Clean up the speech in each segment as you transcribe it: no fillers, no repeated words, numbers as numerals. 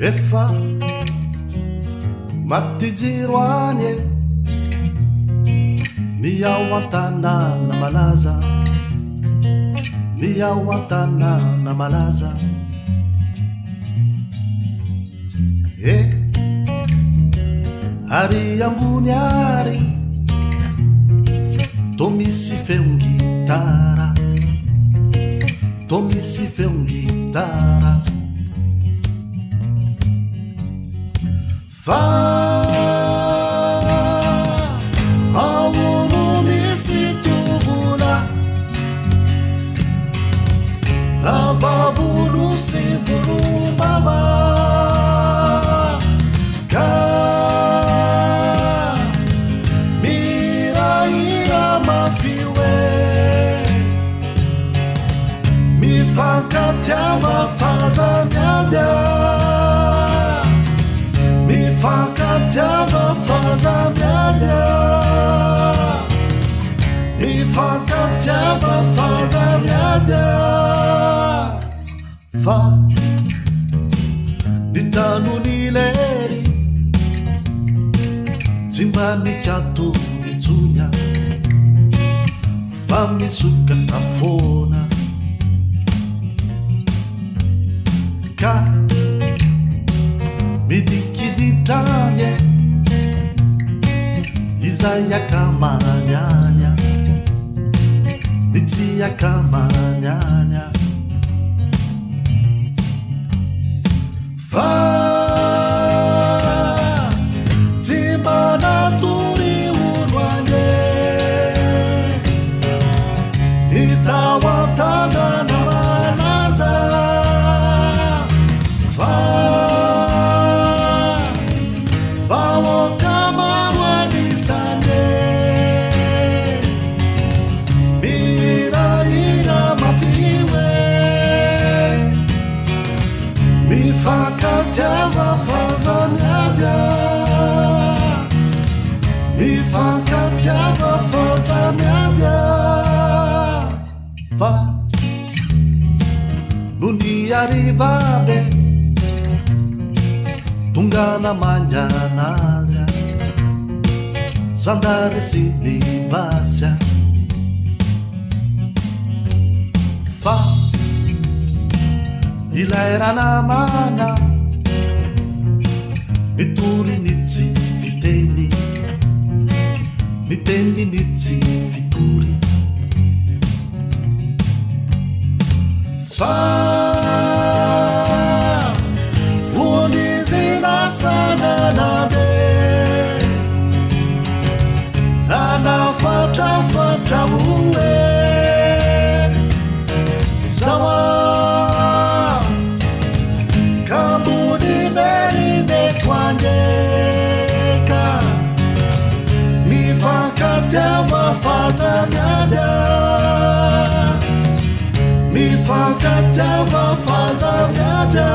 efa matijiroanye miao antanana malaza miao antanana malaza ary ambony ary to misy feongitara to misy feongitara fa aono misy tovola lavavolo sy volombava ka miraira mafio mifankatiava fazamiadia mifankatiava fazamiadia mifankatiava fazamiadia fa nitanoni lery tsy mba mikato mitsonya fa misokatra fona ka midikiditranye izay akamanyanya mitsy akamanyanya fa tsy manatory olo anye hitao antanana malaza fa vaokamaro anisane miraira mafioe mifankatiava fazamiadia mifankatiava fazamiadia fa noni arrivabe tongana manjanazya zandary sy mibasya fa ilairanamana mitory nitsy fiteny miteny nitsy fitory fa sananabe nanafatrafatra oe zawa kambony verinetoandeka mifankatiava fazamiadia mifankatiava fazamiadia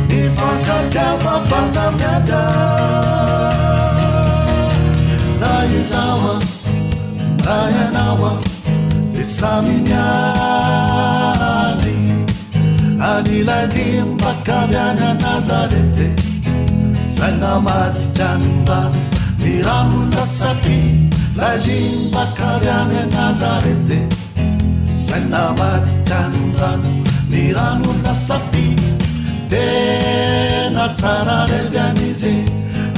mifankatiava fazamiadia na izawa na yanawa isaminiani aniladimbacaviana nazarete zainamatikanda mirano lasapi ladimbacaviana nazarete zainamatikanda mirano lasapi tena tsara revianizy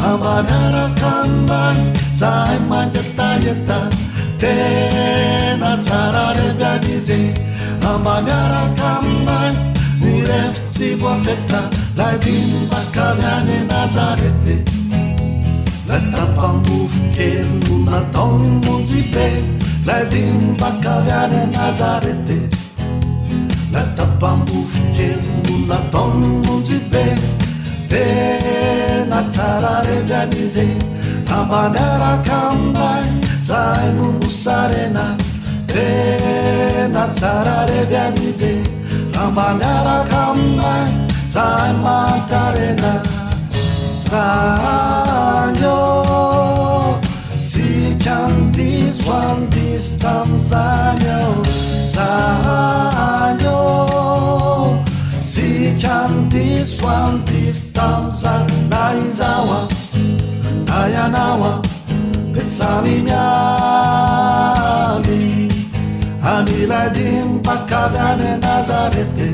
amba miaraka ambany zahay mangetaheta tena tsara revianizy amba miaraka ambany ny refotsy voafetra lay dimbakaviany nazarety lay tapambofo kely no nataony monjy be lay dimbakaviany nazarety lay tapambofo kely no nataony monjy be tena tsara revianizy amba miaraka ambany zahay no nosarena tena tsara revianizy amba miaraka ambany zahay mantarena sanyo sikandiso andiso tamizany ao sanyo sikandiso naizawa ayanawa de sami miali aniladin pakavyane Nazarete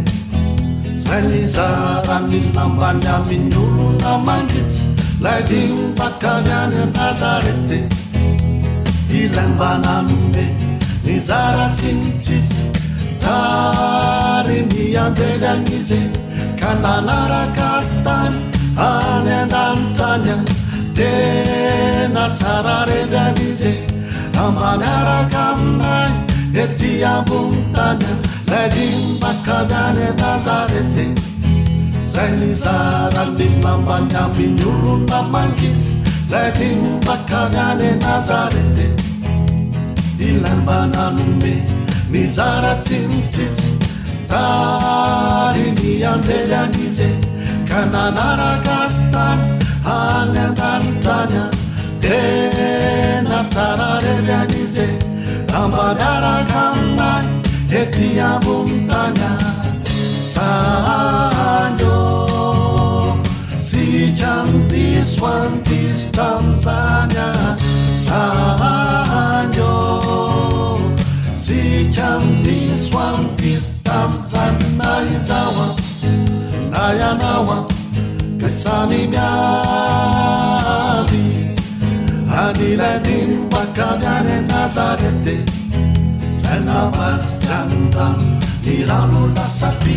Zalizarani lambany amin'ny olona mangitsy laidin pakavyane Nazarete ilambananome nizara tsinitsitsy tary mianjely anize ka nanaraka azy tany any an-danitranya tena tsara revy anize ambaniaraka aminay ety ambony tanya laidin-pakavyane Nazarete zay nizarany lambany amin'ny olona mangitsy laidin-pakavyane Nazarete ilambananome nizara tsinitsitsy tary mianjely anize ka nanaraka azy tany any an-danitranya tena tsara revy anize ambaniaraka aminay ety ambony tanya sanyo sika ndiso andiso tamzanya sanyo sika ndiso andiso tamzany naizawa nayanawa ke samy mialy aniladin pakavyane Nazarete zay navadikandrano ny rano lasapi